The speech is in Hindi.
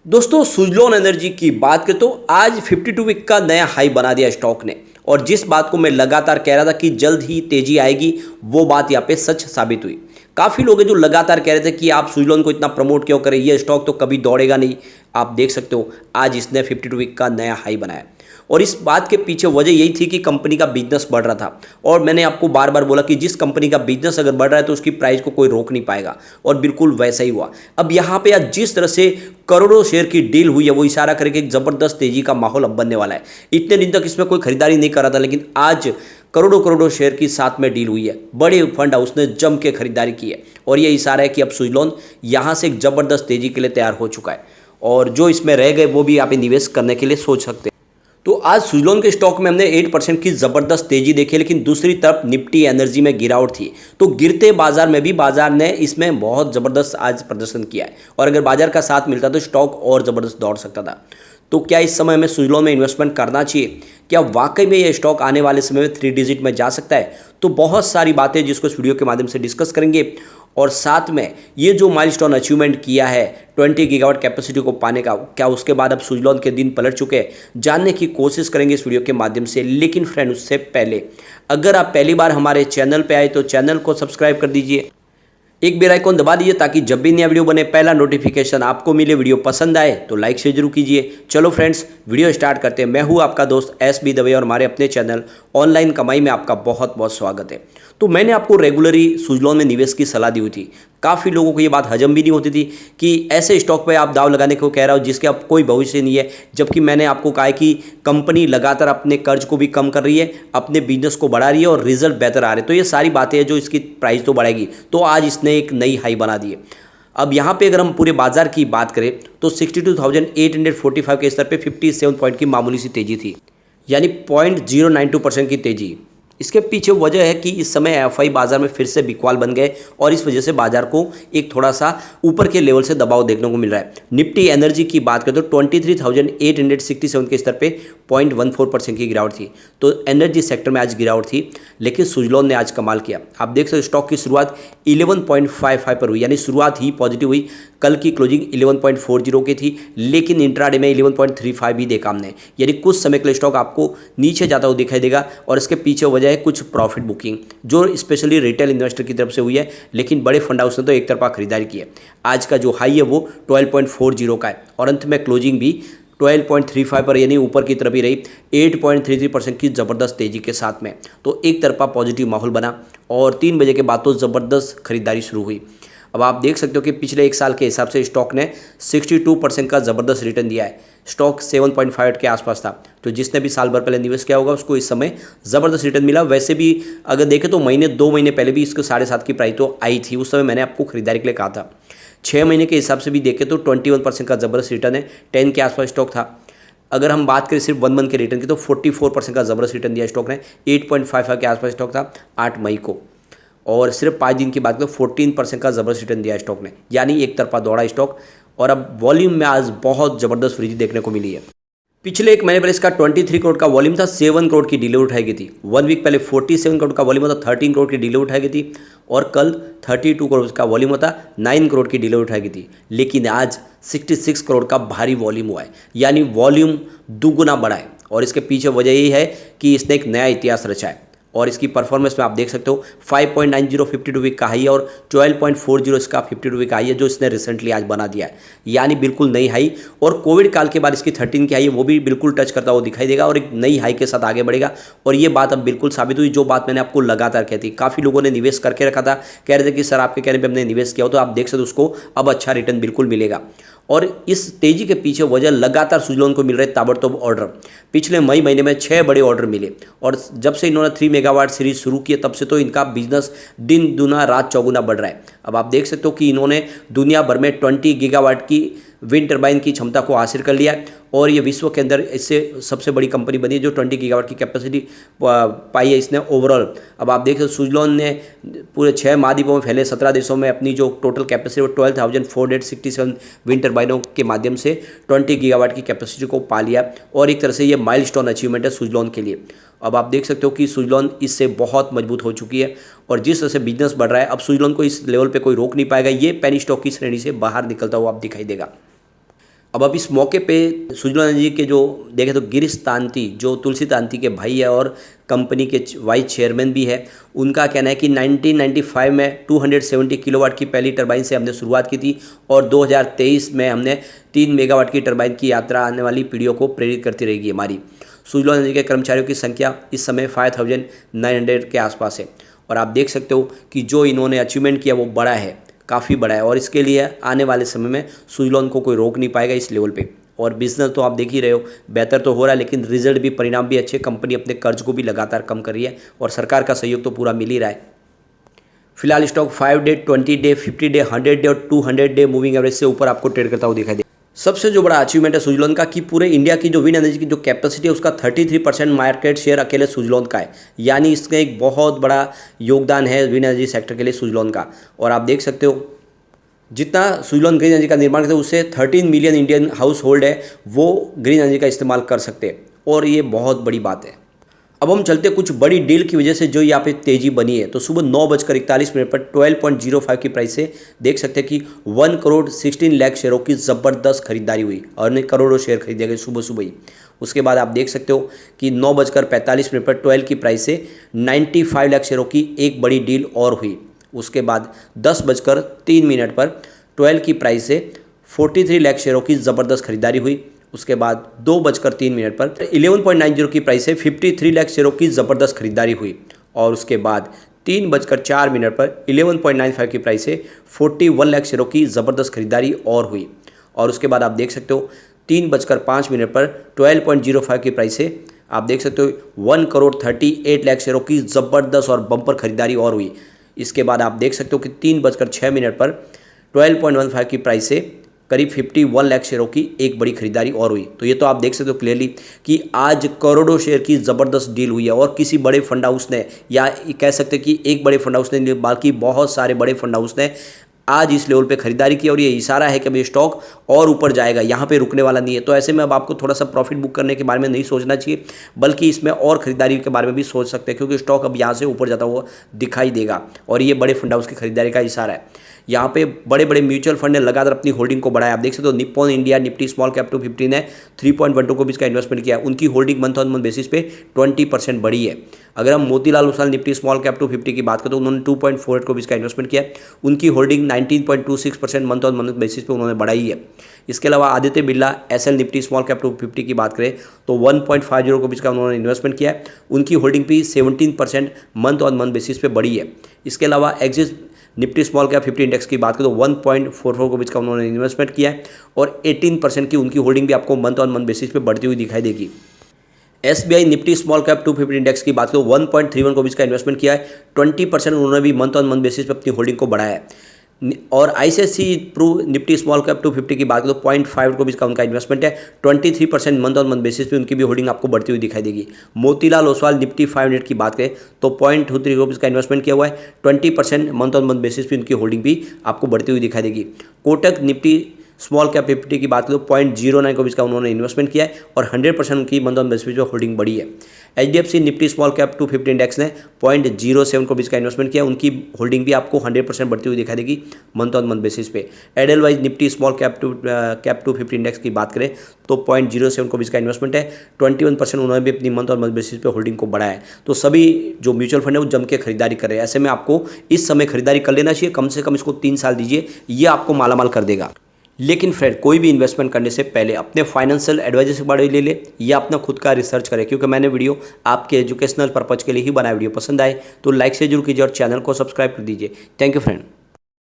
दोस्तों सुजलॉन एनर्जी की बात करें तो आज 52 वीक का नया हाई बना दिया स्टॉक ने। और जिस बात को मैं लगातार कह रहा था कि जल्द ही तेजी आएगी, वो बात यहाँ पे सच साबित हुई। काफ़ी लोग हैं जो लगातार कह रहे थे कि आप सुजलॉन को इतना प्रमोट क्यों करें, ये स्टॉक तो कभी दौड़ेगा नहीं। आप देख सकते हो आज इसने 52 वीक का नया हाई बनाया। और इस बात के पीछे वजह यही थी कि कंपनी का बिजनेस बढ़ रहा था। और मैंने आपको बार बार बोला कि जिस कंपनी का बिजनेस अगर बढ़ रहा है तो उसकी प्राइस को कोई रोक नहीं पाएगा, और बिल्कुल वैसा ही हुआ। अब यहाँ पे आज जिस तरह से करोड़ों शेयर की डील हुई है वो इशारा करके एक जबरदस्त तेजी का माहौल अब बनने वाला है। इतने दिन तक इसमें कोई खरीदारी नहीं कर रहा था, लेकिन आज करोड़ों करोड़ों शेयर की साथ में डील हुई है। बड़े फंड हाउस ने जम के खरीदारी की है, और ये इशारा है कि अब सुजलॉन यहाँ से एक जबरदस्त तेजी के लिए तैयार हो चुका है। और जो इसमें रह गए वो भी आप निवेश करने के लिए सोच सकते हैं। तो आज सुजलॉन के स्टॉक में हमने 8% की ज़बरदस्त तेजी देखी, लेकिन दूसरी तरफ निफ्टी एनर्जी में गिरावट थी। तो गिरते बाजार में भी बाजार ने इसमें बहुत ज़बरदस्त आज प्रदर्शन किया है, और अगर बाजार का साथ मिलता तो स्टॉक और ज़बरदस्त दौड़ सकता था। तो क्या इस समय हमें सुजलॉन में इन्वेस्टमेंट करना चाहिए? क्या वाकई में ये स्टॉक आने वाले समय में 3 डिजिट में जा सकता है? तो बहुत सारी बातें जिसको इस वीडियो के माध्यम से डिस्कस करेंगे। और साथ में ये जो माइलस्टोन अचीवमेंट किया है 20 गीगावाट कैपेसिटी को पाने का, क्या उसके बाद अब सुजलॉन के दिन पलट चुके हैं, जानने की कोशिश करेंगे इस वीडियो के माध्यम से। लेकिन फ्रेंड उससे पहले अगर आप पहली बार हमारे चैनल पे आए तो चैनल को सब्सक्राइब कर दीजिए, एक बेल आइकॉन दबा दीजिए ताकि जब भी नया वीडियो बने पहला नोटिफिकेशन आपको मिले। वीडियो पसंद आए तो लाइक शेयर जरूर कीजिए। चलो फ्रेंड्स वीडियो स्टार्ट करते हैं। मैं हूं आपका दोस्त एस.बी. दवे और हमारे अपने चैनल ऑनलाइन कमाई में आपका बहुत बहुत स्वागत है। तो मैंने आपको रेगुलरली सुजलॉन में निवेश की सलाह दी हुई थी। काफ़ी लोगों को ये बात हजम भी नहीं होती थी कि ऐसे स्टॉक पे आप दाव लगाने को कह रहा हो जिसके अब कोई भविष्य नहीं है, जबकि मैंने आपको कहा है कि कंपनी लगातार अपने कर्ज को भी कम कर रही है, अपने बिजनेस को बढ़ा रही है और रिजल्ट बेहतर आ रहे हैं। तो ये सारी बातें हैं जो इसकी प्राइस तो बढ़ेगी। तो आज इसने एक नई हाई बना दी है। अब यहाँ पे अगर हम पूरे बाजार की बात करें तो 62,845 के स्तर पे 57 पॉइंट की मामूली सी तेजी थी, यानी 0.092% की तेजी। इसके पीछे वजह है कि इस समय एफआई बाजार में फिर से बिकवाल बन गए, और इस वजह से बाजार को एक थोड़ा सा ऊपर के लेवल से दबाव देखने को मिल रहा है। निफ्टी एनर्जी की बात करें तो 23,867 के स्तर पे 0.14% की गिरावट थी। तो एनर्जी सेक्टर में आज गिरावट थी, लेकिन सुजलॉन ने आज कमाल किया। आप देख सकते हो स्टॉक की शुरुआत 11.55 पर हुई, यानी शुरुआत ही पॉजिटिव हुई। कल की क्लोजिंग 11.40 की थी, लेकिन इंट्राडे में 11.35 भी देखा हमने, यानी कुछ समय के लिए स्टॉक आपको नीचे जाता हुआ दिखाई देगा। और इसके पीछे वजह है कुछ प्रॉफिट बुकिंग जो स्पेशली रिटेल इन्वेस्टर की तरफ से हुई है, लेकिन बड़े फंड हाउस ने तो एक तरफा खरीदारी की है। आज का जो हाई है वो 12.40 का है, और अंत में क्लोजिंग भी 12.35 पर, यानी ऊपर की तरफ ही रही 8.33% की ज़बरदस्त तेजी के साथ में। तो एक तरफा पॉजिटिव माहौल बना, और 3 बजे के बाद तो ज़बरदस्त खरीदारी शुरू हुई। अब आप देख सकते हो कि पिछले एक साल के हिसाब से स्टॉक ने 62% का ज़बरदस्त रिटर्न दिया है। स्टॉक 7.58 के आसपास था, तो जिसने भी साल भर पहले निवेश किया होगा उसको इस समय ज़बरदस्त रिटर्न मिला। वैसे भी अगर देखें तो 2 महीने पहले भी इसको 7.5 की प्राइस तो आई थी, उस समय मैंने आपको खरीदारी के लिए कहा था। 6 महीने के हिसाब से भी देखें तो 21% का ज़बरदस्त रिटर्न है। 10 के आसपास स्टॉक था। अगर हम बात करें सिर्फ 1 मंथ के रिटर्न की तो 44% का ज़बरदस्त रिटर्न दिया स्टॉक ने। 8.55 के आसपास स्टॉक था 8 मई को, और सिर्फ 5 दिन की बात करें 14% का ज़बरदस्त रिटर्न दिया स्टॉक ने, यानी एक तरफा दौड़ा स्टॉक। और अब वॉल्यूम में आज बहुत ज़बरदस्त वृद्धि देखने को मिली है। पिछले एक महीने पहले इसका 23 करोड़ का वॉल्यूम था, 7 करोड़ की डिलीवरी उठाई गई थी। 1 वीक पहले 47 करोड़ का वॉल्यूम था, 13 करोड़ की डिलीवरी उठाई गई थी। और कल 32 करोड़ का वॉल्यूम था, 9 करोड़ की डिलीवरी उठाई गई थी। लेकिन आज 66 करोड़ का भारी वॉल्यूम हुआ है, यानी वॉल्यूम दुगुना बढ़ा है। और इसके पीछे वजह यही है कि इसने एक नया इतिहास रचा है। और इसकी परफॉर्मेंस में आप देख सकते हो 5.90 52 वीक का हाई है, और 12.40 इसका 52 वीक का हाई है जो इसने रिसेंटली आज बना दिया है, यानी बिल्कुल नई हाई। और कोविड काल के बाद इसकी 13 की हाई है वो भी बिल्कुल टच करता हुआ दिखाई देगा, और एक नई हाई के साथ आगे बढ़ेगा। और ये बात अब बिल्कुल साबित हुई, जो बात मैंने आपको लगातार कहती। काफ़ी लोगों ने निवेश करके रखा था, कह रहे थे कि सर आपके कहने पर हमने निवेश किया हो, तो आप देख सकते हो उसको अब अच्छा रिटर्न बिल्कुल मिलेगा। और इस तेजी के पीछे वजह लगातार सुजलॉन को मिल रहे ताबड़तोड़ ऑर्डर। पिछले मई महीने में 6 बड़े ऑर्डर मिले, और जब से इन्होंने 3 मेगावाट सीरीज शुरू की तब से तो इनका बिजनेस दिन दुना रात चौगुना बढ़ रहा है। अब आप देख सकते हो कि इन्होंने दुनिया भर में 20 गीगावाट की विंड टर्बाइन की क्षमता को हासिल कर लिया है, और ये विश्व के अंदर इससे सबसे बड़ी कंपनी बनी है जो 20 गीगावाट की कैपेसिटी पाई है इसने ओवरऑल। अब आप देख सकते सुजलॉन ने पूरे 6 महाद्वीपों में फैले 17 देशों में अपनी जो टोटल कैपेसिटी वो 12,467 विंड टर्बाइनों के माध्यम से 20 गीगावाट की कैपेसिटी को पा लिया, और एक तरह से ये माइलस्टोन अचीवमेंट है सुजलॉन के लिए। अब आप देख सकते हो कि सुजलॉन इससे बहुत मजबूत हो चुकी है, और जिस तरह से बिजनेस बढ़ रहा है अब सुजलॉन को इस लेवल पे कोई रोक नहीं पाएगा। ये पेनी स्टॉक की श्रेणी से बाहर निकलता हुआ आप दिखाई देगा। अब इस मौके पे सुजलन जी के जो देखें तो गिरीश तांती जो तुलसी तांती के भाई है और कंपनी के वाइस चेयरमैन भी है, उनका कहना है कि 1995 में 270 किलोवाट की पहली टरबाइन से हमने शुरुआत की थी और 2023 में हमने 3 मेगावाट की टरबाइन की यात्रा आने वाली पीढ़ियों को प्रेरित करती रहेगी हमारी। सुजलन जी के कर्मचारियों की संख्या इस समय 5900 के आसपास है और आप देख सकते हो कि जो इन्होंने अचीवमेंट किया वो बड़ा है, काफ़ी बड़ा है और इसके लिए आने वाले समय में सुजलॉन को कोई रोक नहीं पाएगा इस लेवल पे। और बिजनेस तो आप देख ही रहे हो, बेहतर तो हो रहा है, लेकिन रिजल्ट भी, परिणाम भी अच्छे। कंपनी अपने कर्ज को भी लगातार कम कर रही है और सरकार का सहयोग तो पूरा मिल ही रहा है। फिलहाल stock 5 day, 20 day, 50 day, 100 day और 200 डे मूविंग एवरेज से ऊपर आपको ट्रेड करता हुआ दिखाई दे। सबसे जो बड़ा अचीवमेंट है सुजलॉन का कि पूरे इंडिया की जो विंड एनर्जी की जो कैपेसिटी है उसका 33% मार्केट शेयर अकेले सुजलॉन का है, यानी इसका एक बहुत बड़ा योगदान है विंड एनर्जी सेक्टर के लिए सुजलॉन का। और आप देख सकते हो जितना सुजलॉन ग्रीन एनर्जी का निर्माण करते हैं उससे 13 मिलियन इंडियन हाउस होल्ड है वो ग्रीन एनर्जी का इस्तेमाल कर सकते हैं और ये बहुत बड़ी बात है। अब हम चलते कुछ बड़ी डील की वजह से जो यहाँ पे तेजी बनी है। तो सुबह 9:41 पर 12.05 की प्राइस से देख सकते हैं कि 1 करोड़ 16 लाख शेयरों की ज़बरदस्त खरीदारी हुई और करोड़ों शेयर खरीदे गए सुबह सुबह ही। उसके बाद आप देख सकते हो कि 9:45 पर 12 की प्राइस से 95 लाख शेयरों की एक बड़ी डील और हुई। उसके बाद 10:03 पर 12 की प्राइस से 43 लाख शेयरों की ज़बरदस्त खरीदारी हुई। उसके बाद 2:03 पर 11.90 की प्राइस से 53 लाख शेयरों की ज़बरदस्त खरीदारी हुई और उसके बाद 3:04 पर 11.95 की प्राइस से 41 लाख शेयरों की ज़बरदस्त खरीदारी और हुई। और उसके बाद आप देख सकते हो 3:05 पर 12.05 की प्राइस से आप देख सकते हो 1 करोड़ 38 लाख शेयरों की ज़बरदस्त और बम्पर खरीदारी और हुई। इसके बाद आप देख सकते हो कि 3:06 पर 12.15 की प्राइस से करीब 51 लाख शेयरों की एक बड़ी खरीदारी और हुई। तो ये तो आप देख सकते हो क्लियरली कि आज करोड़ों शेयर की ज़बरदस्त डील हुई है और किसी बड़े फंड हाउस ने, या कह सकते हैं कि एक बड़े फंड हाउस ने, बाकी बहुत सारे बड़े फंड हाउस ने आज इस लेवल पे खरीदारी की और ये इशारा है कि अभी स्टॉक और ऊपर जाएगा, यहाँ पे रुकने वाला नहीं है। तो ऐसे में अब आपको थोड़ा सा प्रॉफिट बुक करने के बारे में नहीं सोचना चाहिए, बल्कि इसमें और खरीदारी के बारे में भी सोच सकते हैं, क्योंकि स्टॉक अब यहाँ से ऊपर जाता हुआ दिखाई देगा और ये बड़े फंड हाउस की खरीदारी का इशारा है। यहाँ पे बड़े बड़े म्यूचुअल फंड ने लगातार अपनी होल्डिंग को बढ़ाया। आप देख सकते हो Nippon India Nifty small cap 250 ने 3.12 को भी इसका इन्वेस्टमेंट किया। उनकी holding month on month basis पे 20% बढ़ी है। अगर हम Motilal Oswal Nifty small cap 250 की बात करें तो उन्होंने 2.48 को भी इसका इन्वेस्टमेंट किया। उनकी holding 19.26% month on month basis पे उन्होंने बढ़ाई है। इसके अलावा Aditya Birla SL Nifty small cap 250 की बात करें तो 1.50 को भी इसका उन्होंने इन्वेस्टमेंट किया है। उनकी होल्डिंग भी 17% मंथ ऑन मंथ बेसिस पे बढ़ी है। इसके अलावा axis Nifty small cap 50 index की बात करें तो 1.44 को भी इसका उन्होंने इन्वेस्टमेंट किया है और 18% की उनकी होल्डिंग भी आपको मंथ ऑन मंथ बेसिस पे बढ़ती हुई दिखाई देगी। SBI Nifty small cap 250 index की बात करें तो 1.31 को भी इसका इन्वेस्टमेंट किया है। 20% उन्होंने भी मंथ ऑन मंथ बेसिस पे अपनी होल्डिंग को बढ़ाया है। और ICICI Pru Nifty small cap 250 की बात करें तो 0.5 को भी इसका उनका इन्वेस्टमेंट है। 23% मंथ ऑन मंथ बेसिस पे उनकी भी होल्डिंग आपको बढ़ती हुई दिखाई देगी। मोतीलाल ओसवाल निफ्टी 500 की बात करें तो 0.23 को भी इसका इन्वेस्टमेंट किया हुआ है। 20% मंथ ऑन मंथ बेसिस पे उनकी होल्डिंग भी आपको बढ़ती हुई दिखाई देगी। कोटक निफ्टी स्मॉल कैप 50 की बात करें तो 0.09 को भी इसका उन्होंने इन्वेस्टमेंट किया है और 100% उनकी मंथ ऑन बेसिस पे होल्डिंग बढ़ी है। HDFC Nifty small cap 250 index ने 0.07 को भी इसका इन्वेस्टमेंट किया। उनकी होल्डिंग भी आपको 100% बढ़ती हुई दिखाई देगी मंथ ऑन मंथ बेसिस पे। Edelweiss Nifty small cap 250 index की बात करें तो 0.07 को भी इसका इन्वेस्टमेंट है। 21% उन्होंने भी अपनी मंथ ऑन मंथ बेसिस पे होल्डिंग को बढ़ाया है। तो सभी जो म्यूचुअल फंड है वो जम के खरीदारी कर रहे हैं। ऐसे में आपको इस समय खरीदारी कर लेना चाहिए, कम से कम इसको 3 साल दीजिए, ये आपको मालामाल कर देगा। लेकिन फ्रेंड, कोई भी इन्वेस्टमेंट करने से पहले अपने फाइनेंशियल एडवाइजर से बारे ले ले या अपना खुद का रिसर्च करें, क्योंकि मैंने वीडियो आपके एजुकेशनल पर्पज के लिए ही बनाया। वीडियो पसंद आए तो लाइक से जरूर कीजिए और चैनल को सब्सक्राइब कर दीजिए। Thank you friend.